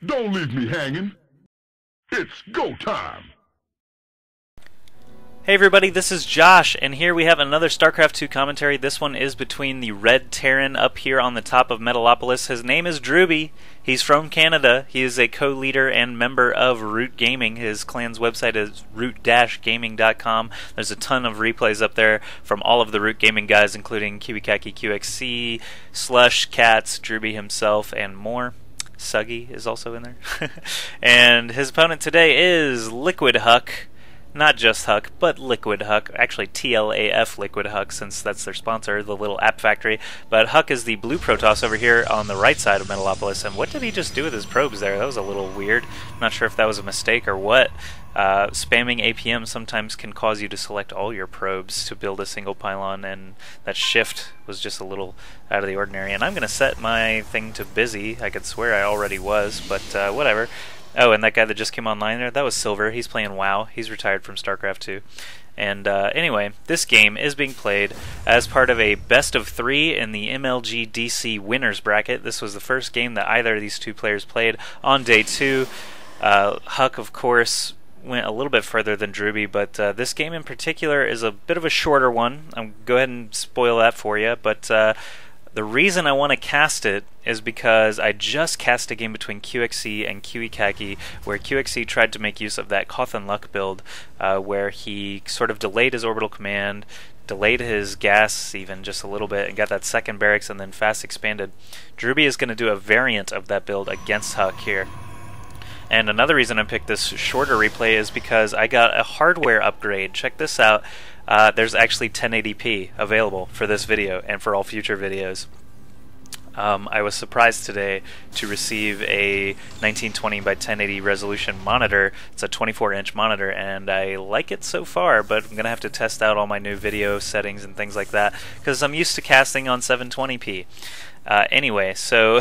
Don't leave me hanging. It's go time. Hey everybody, this is Josh, and here we have another StarCraft 2 commentary. This one is between the red Terran up here on the top of Metalopolis. His name is drewbie. He's from Canada. He is a co-leader and member of Root Gaming. His clan's website is root-gaming.com. There's a ton of replays up there from all of the Root Gaming guys, including QBKaki, QXC, Slush, Cats, drewbie himself, and more. Suggy is also in there. And his opponent today is Liquid HuK. Not just HuK, but Liquid HuK. Actually, TLAF Liquid HuK, since that's their sponsor, the little app factory. But HuK is the blue Protoss over here on the right side of Metalopolis. And what did he just do with his probes there? That was a little weird. I'm not sure if that was a mistake or what. Spamming APM sometimes can cause you to select all your probes to build a single pylon, and that shift was just a little out of the ordinary. And I'm going to set my thing to busy. I could swear I already was, but whatever. Oh, and that guy that just came online there, that was Silver. He's playing WoW. He's retired from StarCraft 2. And anyway, this game is being played as part of a best of 3 in the MLG DC winners bracket. This was the first game that either of these two players played on day 2. HuK, of course, went a little bit further than drewbie, but this game in particular is a bit of a shorter one. I'll go ahead and spoil that for you, but the reason I want to cast it is because I just cast a game between QXC and QEKaki, where QXC tried to make use of that Cawthon Luck build, where he sort of delayed his orbital command, delayed his gas even just a little bit, and got that second barracks and then fast expanded. drewbie is going to do a variant of that build against HuK here. And another reason I picked this shorter replay is because I got a hardware upgrade. Check this out. There's actually 1080p available for this video and for all future videos. I was surprised today to receive a 1920 by 1080 resolution monitor. It's a 24-inch monitor, and I like it so far, but I'm going to have to test out all my new video settings and things like that, because I'm used to casting on 720p. Anyway, so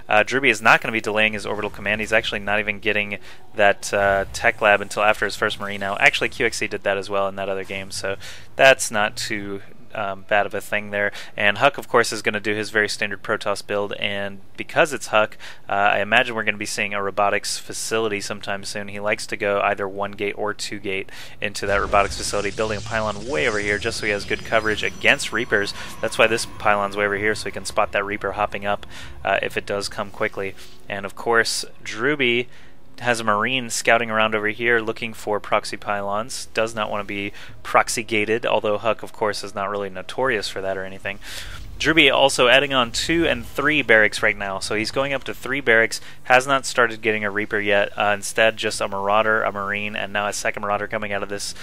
drewbie is not going to be delaying his orbital command. He's actually not even getting that tech lab until after his first Marine now. Actually, QXC did that as well in that other game, so that's not too bad of a thing there. And HuK, of course, is going to do his very standard Protoss build, and because it's HuK, I imagine we're going to be seeing a robotics facility sometime soon. He likes to go either 1 gate or 2 gate into that robotics facility, building a pylon way over here just so he has good coverage against Reapers. That's why this pylon's way over here, so he can spot that Reaper hopping up if it does come quickly. And of course, drewbie has a Marine scouting around over here looking for proxy pylons. Does not want to be proxy gated, although HuK, of course, is not really notorious for that or anything. drewbie also adding on 2 and 3 barracks right now, so he's going up to 3 barracks. Has not started getting a Reaper yet. Instead, just a Marauder, a Marine, and now a second Marauder coming out of this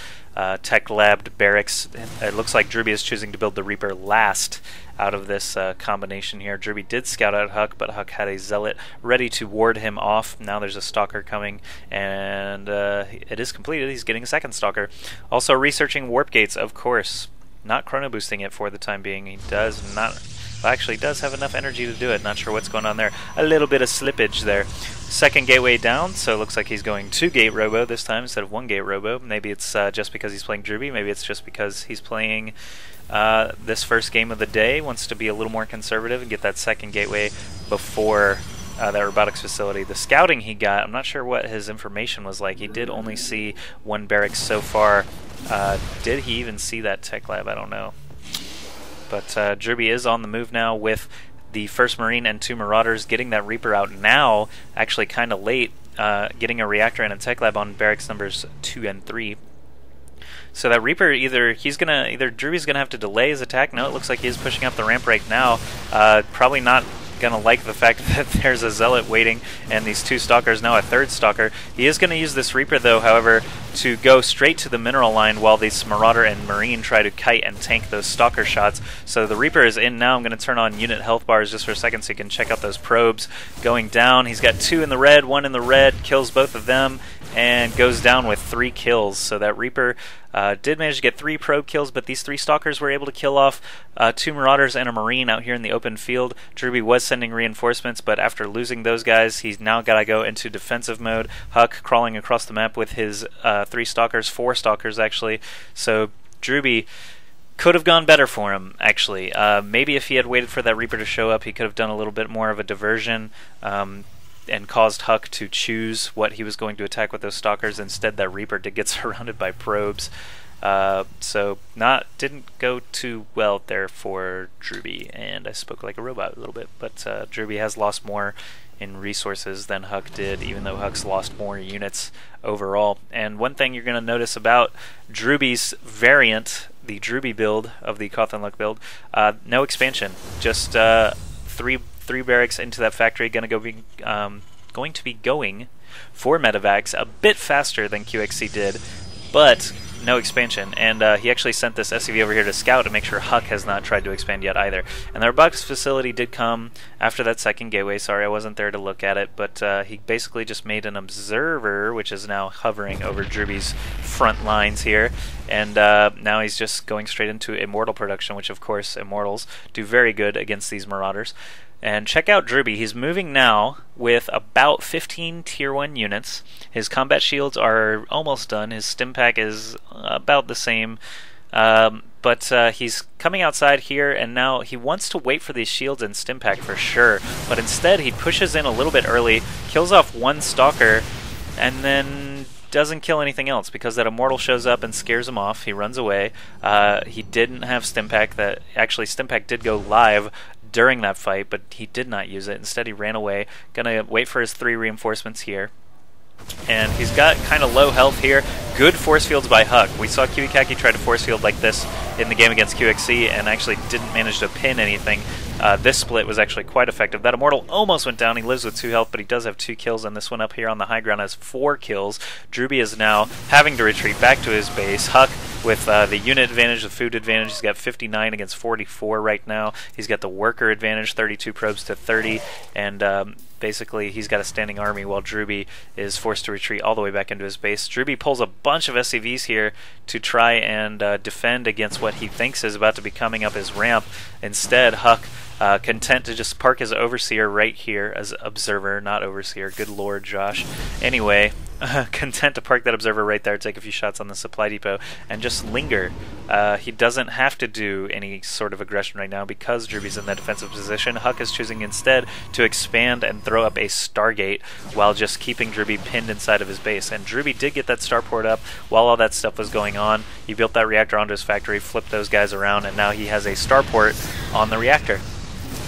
tech labbed barracks. It looks like drewbie is choosing to build the Reaper last out of this combination here. drewbie did scout out HuK, but HuK had a Zealot ready to ward him off. Now there's a Stalker coming, and it is completed. He's getting a second Stalker. Also researching warp gates, of course. Not chrono boosting it for the time being. He does not, well, actually does have enough energy to do it. Not sure what's going on there. A little bit of slippage there. Second gateway down, so it looks like he's going 2 gate robo this time instead of 1 gate robo. Maybe it's just because he's playing drewbie. Maybe it's just because he's playing this first game of the day, wants to be a little more conservative and get that second gateway before that robotics facility. The scouting he got, I'm not sure what his information was like. He did only see 1 barracks so far. Did he even see that tech lab? I don't know. But drewbie is on the move now with the first Marine and 2 Marauders, getting that Reaper out now, actually kind of late, getting a reactor and a tech lab on barracks numbers 2 and 3. So that Reaper, either drewbie's gonna have to delay his attack. No, it looks like he's pushing up the ramp right now. Probably not gonna like the fact that there's a Zealot waiting and these 2 Stalkers, now a 3rd Stalker. He is gonna use this Reaper though, however, to go straight to the mineral line while these Marauder and Marine try to kite and tank those Stalker shots. So the Reaper is in now. I'm gonna turn on unit health bars just for a second so you can check out those probes going down. He's got 2 in the red, 1 in the red, kills both of them, and goes down with 3 kills. So that Reaper did manage to get 3 probe kills, but these 3 Stalkers were able to kill off 2 Marauders and a Marine out here in the open field. drewbie was sending reinforcements, but after losing those guys, he's now got to go into defensive mode. HuK crawling across the map with his 3 Stalkers, 4 Stalkers actually. So drewbie could have gone better for him, actually. Maybe if he had waited for that Reaper to show up, he could have done a little bit more of a diversion. caused HuK to choose what he was going to attack with those stalkers. Instead, that Reaper did get surrounded by probes. So didn't go too well there for drewbie, and I spoke like a robot a little bit, but drewbie has lost more in resources than HuK did, even though HuK's lost more units overall. And one thing you're going to notice about drewbie's variant, the drewbie build of the Cawthon Luck build, no expansion, just three barracks into that factory, going to be going for medevacs a bit faster than QXC did, but no expansion. And he actually sent this SCV over here to scout to make sure HuK has not tried to expand yet either. And the robotics facility did come after that second gateway. Sorry, I wasn't there to look at it, but he basically just made an observer, which is now hovering over drewbie's front lines here. And now he's just going straight into Immortal production, which of course Immortals do very good against these Marauders. And check out drewbie. He's moving now with about 15 tier 1 units. His combat shields are almost done. His stim pack is about the same. But he's coming outside here, and now he wants to wait for these shields and stim pack for sure. But instead, he pushes in a little bit early, kills off one stalker, and then doesn't kill anything else because that Immortal shows up and scares him off. He runs away. He didn't have stim pack. Actually, stim pack did go live during that fight, but he did not use it. Instead, he ran away. Gonna wait for his 3 reinforcements here. And he's got kind of low health here. Good force fields by HuK. We saw Kiwikaki try to force field like this in the game against QXC and actually didn't manage to pin anything. This split was actually quite effective. That Immortal almost went down. He lives with 2 health, but he does have 2 kills, and this one up here on the high ground has 4 kills. drewbie is now having to retreat back to his base. HuK with the unit advantage, the food advantage. He's got 59 against 44 right now. He's got the worker advantage, 32 probes to 30, and basically he's got a standing army while drewbie is forced to retreat all the way back into his base. drewbie pulls a bunch of SCVs here to try and defend against what he thinks is about to be coming up his ramp. Instead, HuK content to just park his Overseer right here as Observer, not Overseer. Good lord, Josh. Anyway, content to park that Observer right there, take a few shots on the supply depot, and just linger. He doesn't have to do any sort of aggression right now because drewbie's in that defensive position. HuK is choosing instead to expand and throw up a Stargate while just keeping drewbie pinned inside of his base. And drewbie did get that starport up while all that stuff was going on. He built that reactor onto his factory, flipped those guys around, and now he has a starport on the reactor.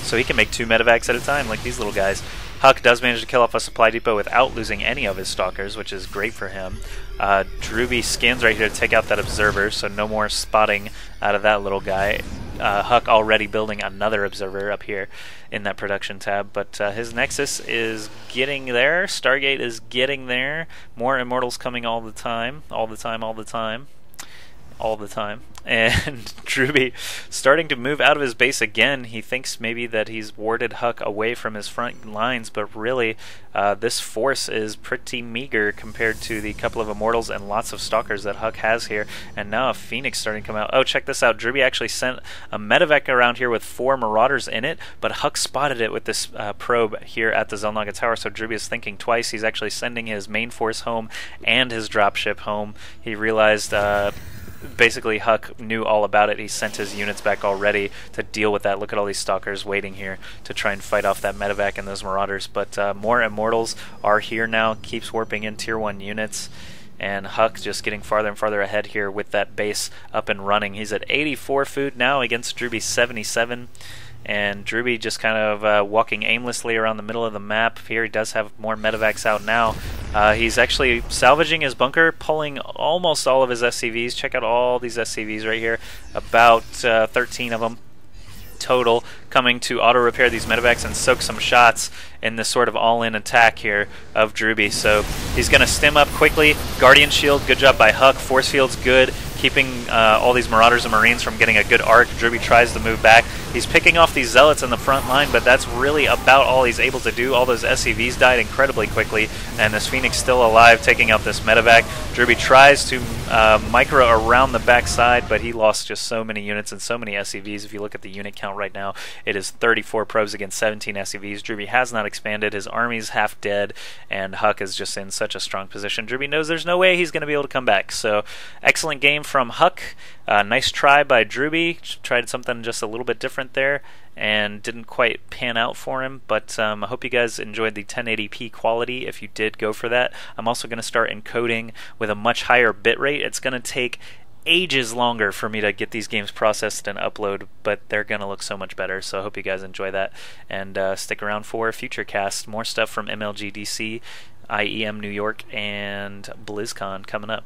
So he can make 2 medevacs at a time like these little guys. HuK does manage to kill off a supply depot without losing any of his stalkers, which is great for him. drewbie scans right here to take out that Observer, so no more spotting out of that little guy. HuK already building another Observer up here in that production tab, but his Nexus is getting there. Stargate is getting there. More Immortals coming all the time. And drewbie starting to move out of his base again. He thinks maybe that he's warded HuK away from his front lines, but really this force is pretty meager compared to the couple of Immortals and lots of Stalkers that HuK has here. And now a Phoenix starting to come out. Oh, check this out. drewbie actually sent a medevac around here with 4 Marauders in it, but HuK spotted it with this probe here at the Zelnaga Tower, so drewbie is thinking twice. He's actually sending his main force home and his dropship home. He realized basically HuK knew all about it. He sent his units back already to deal with that. Look at all these Stalkers waiting here to try and fight off that medevac and those Marauders. But more Immortals are here now. Keeps warping in tier 1 units. And HuK just getting farther and farther ahead here with that base up and running. He's at 84 food now against drewbie's 77. And drewbie just kind of walking aimlessly around the middle of the map. Here he does have more medevacs out now. He's actually salvaging his bunker, pulling almost all of his SCVs. Check out all these SCVs right here. About 13 of them total coming to auto-repair these medevacs and soak some shots in this sort of all-in attack here of drewbie. So he's going to stim up quickly. Guardian Shield, good job by HuK. Force Field's good, keeping all these Marauders and Marines from getting a good arc. drewbie tries to move back. He's picking off these Zealots in the front line, but that's really about all he's able to do. All those SCVs died incredibly quickly, and this Phoenix still alive, taking out this medevac. drewbie tries to micro around the backside, but he lost just so many units and so many SCVs. If you look at the unit count right now, it is 34 probes against 17 SCVs. drewbie has not expanded. His army's half dead, and HuK is just in such a strong position. drewbie knows there's no way he's going to be able to come back. So excellent game from HuK. Nice try by drewbie. Tried something just a little bit different there, and didn't quite pan out for him, but I hope you guys enjoyed the 1080p quality if you did go for that. I'm also going to start encoding with a much higher bitrate. It's going to take ages longer for me to get these games processed and upload, but they're going to look so much better, so I hope you guys enjoy that, and stick around for future casts. More stuff from MLG DC, IEM New York, and BlizzCon coming up.